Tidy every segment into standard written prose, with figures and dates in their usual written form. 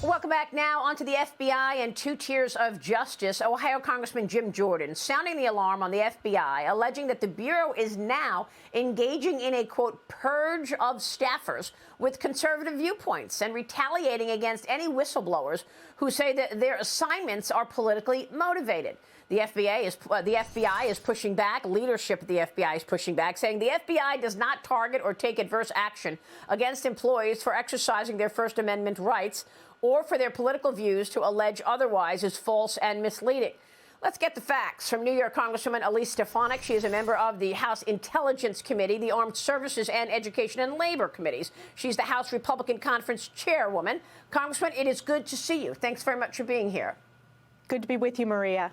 Welcome back now onto the FBI and two tiers of justice. Ohio Congressman Jim Jordan sounding the alarm on the FBI, alleging that the Bureau is now engaging in a, quote, purge of staffers with conservative viewpoints and retaliating against any whistleblowers who say that their assignments are politically motivated. The FBI is pushing back. Leadership at the FBI is pushing back, saying the FBI does not target or take adverse action against employees for exercising their First Amendment rights or for their political views to allege otherwise is false and misleading. Let's get the facts from New York Congresswoman Elise Stefanik. She is a member of the House Intelligence Committee, the Armed Services and Education and Labor Committees. She's the House Republican Conference Chairwoman. Congressman, it is good to see you. Thanks very much for being here. Good to be with you, Maria.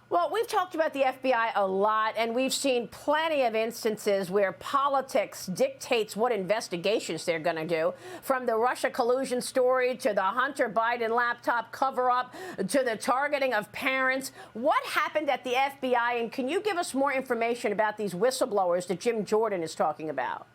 Well, we've talked about the FBI a lot, and we've seen plenty of instances where politics dictates what investigations they're going to do, from the Russia collusion story to the Hunter Biden laptop cover-up to the targeting of parents. What happened at the FBI, and can you give us more information about these whistleblowers that Jim Jordan is talking about?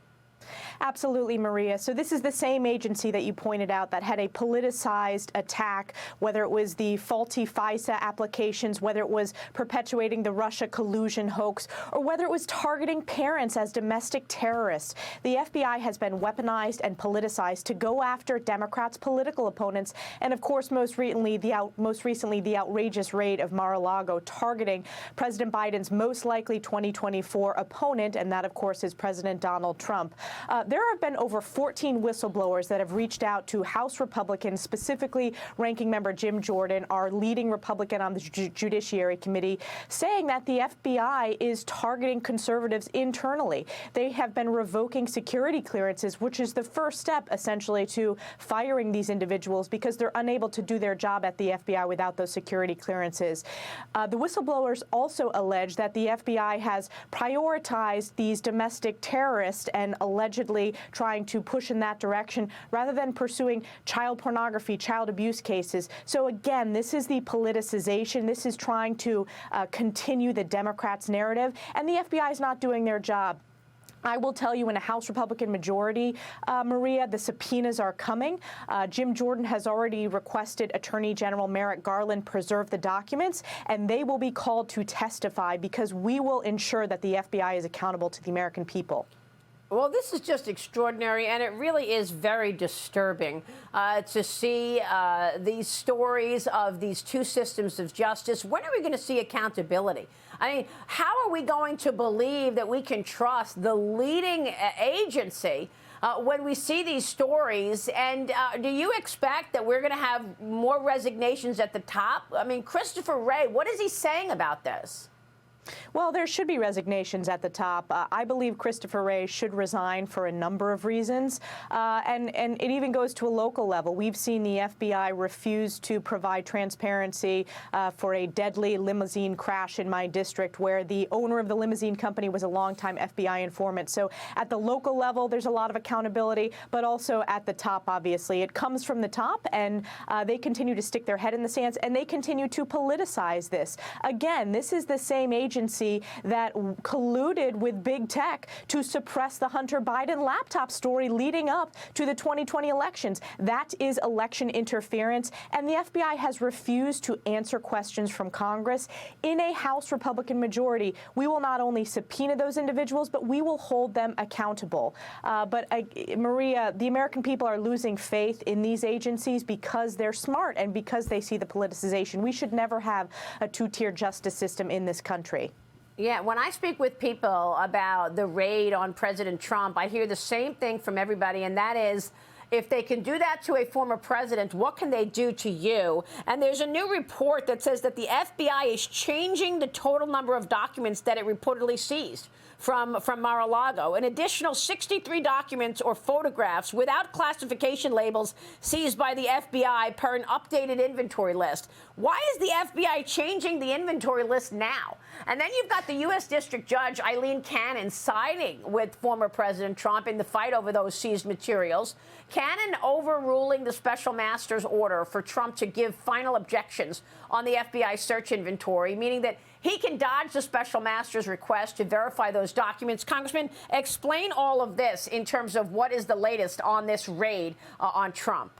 Absolutely, Maria. So this is the same agency that you pointed out that had a politicized attack, whether it was the faulty FISA applications, whether it was perpetuating the Russia collusion hoax, or whether it was targeting parents as domestic terrorists. The FBI has been weaponized and politicized to go after Democrats' political opponents, and of course, most recently, the outrageous raid of Mar-a-Lago targeting President Biden's most likely 2024 opponent, and that, of course, is President Donald Trump. There have been over 14 whistleblowers that have reached out to House Republicans, specifically Ranking Member Jim Jordan, our leading Republican on the Judiciary Committee, saying that the FBI is targeting conservatives internally. They have been revoking security clearances, which is the first step, essentially, to firing these individuals because they're unable to do their job at the FBI without those security clearances. The whistleblowers also allege that the FBI has prioritized these domestic terrorists and allegedly trying to push in that direction rather than pursuing child pornography, child abuse cases. So again, this is the politicization. This is trying to continue the Democrats' narrative, and the FBI is not doing their job. I will tell you, in a House Republican majority, Maria, the subpoenas are coming. Jim Jordan has already requested Attorney General Merrick Garland preserve the documents, and they will be called to testify because we will ensure that the FBI is accountable to the American people. Well, this is just extraordinary, and it really is very disturbing to see these stories of these two systems of justice. When are we going to see accountability? I mean, how are we going to believe that we can trust the leading agency when we see these stories? And do you expect that we're going to have more resignations at the top? I mean, Christopher Wray, what is he saying about this? Well, there should be resignations at the top. I believe Christopher Wray should resign for a number of reasons, and it even goes to a local level. We've seen the FBI refuse to provide transparency for a deadly limousine crash in my district where the owner of the limousine company was a longtime FBI informant. So at the local level, there's a lot of accountability, but also at the top, obviously. It comes from the top, and they continue to stick their head in the sands, and they continue to politicize this. Again, this is the same agency that colluded with big tech to suppress the Hunter Biden laptop story leading up to the 2020 elections. That is election interference, and the FBI has refused to answer questions from Congress. In a House Republican majority, we will not only subpoena those individuals, but we will hold them accountable. Maria, the American people are losing faith in these agencies because they're smart and because they see the politicization. We should never have a two-tier justice system in this country. Yeah, when I speak with people about the raid on President Trump, I hear the same thing from everybody, and that is, if they can do that to a former president, what can they do to you? And there's a new report that says that the FBI is changing the total number of documents that it reportedly seized from Mar-a-Lago. An additional 63 documents or photographs without classification labels seized by the FBI per an updated inventory list. Why is the FBI changing the inventory list now? And then you've got the U.S. District Judge Eileen Cannon siding with former President Trump in the fight over those seized materials. Cannon overruling the special master's order for Trump to give final objections on the FBI search inventory, meaning that he can dodge the special master's request to verify those documents. Congressman, explain all of this in terms of what is the latest on this raid on Trump.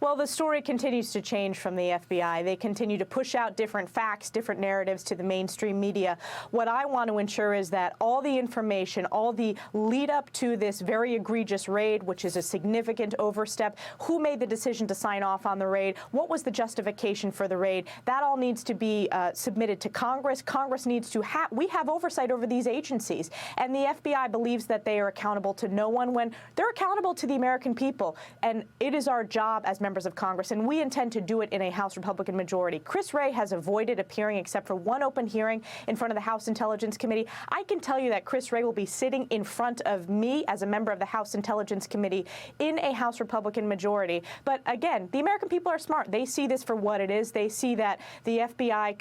Well, the story continues to change from the FBI. They continue to push out different facts, different narratives to the mainstream media. What I want to ensure is that all the information, all the lead up to this very egregious raid, which is a significant overstep, who made the decision to sign off on the raid, what was the justification for the raid, that all needs to be submitted to Congress. Congress needs to we have oversight over these agencies. And the FBI believes that they are accountable to no one when they're accountable to the American people. And it is our job as members of Congress, and we intend to do it in a House Republican majority. Chris Wray has avoided appearing except for one open hearing in front of the House Intelligence Committee. I can tell you that Chris Wray will be sitting in front of me as a member of the House Intelligence Committee in a House Republican majority. But again, the American people are smart. They see this for what it is. They see that the FBI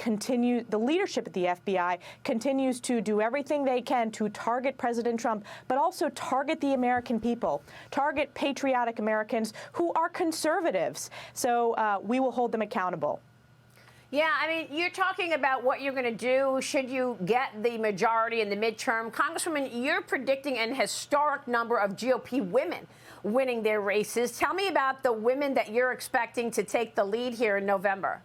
the leadership at the FBI continues to do everything they can to target President Trump, but also target the American people, target patriotic Americans who are conservatives. So we will hold them accountable. Yeah, I mean, you're talking about what you're going to do should you get the majority in the midterm. Congresswoman, you're predicting an historic number of GOP women winning their races. Tell me about the women that you're expecting to take the lead here in November.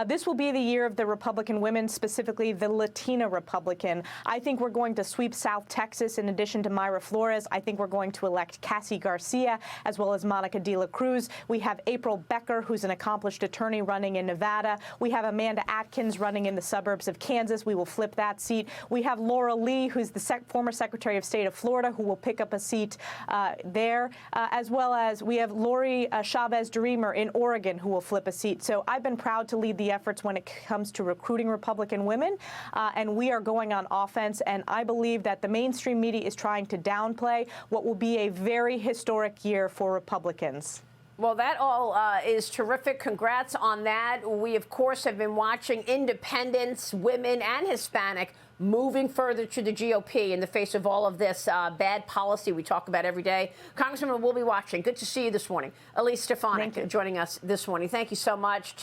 This will be the year of the Republican women, specifically the Latina Republican. I think we're going to sweep South Texas in addition to Mayra Flores. I think we're going to elect Cassie Garcia as well as Monica de la Cruz. We have April Becker, who's an accomplished attorney running in Nevada. We have Amanda Atkins running in the suburbs of Kansas. We will flip that seat. We have Laura Lee, who's the former Secretary of State of Florida, who will pick up a seat there, as well as we have Lori Chavez-DeRemer in Oregon, who will flip a seat. So I've been proud to lead the efforts when it comes to recruiting Republican women, and we are going on offense, and I believe that the mainstream media is trying to downplay what will be a very historic year for Republicans. Well, that all is terrific. Congrats on that. We, of course, have been watching independents, women, and Hispanic moving further to the GOP in the face of all of this bad policy we talk about every day. Congresswoman, we'll be watching. Good to see you this morning. Elise Stefanik joining us this morning. Thank you so much.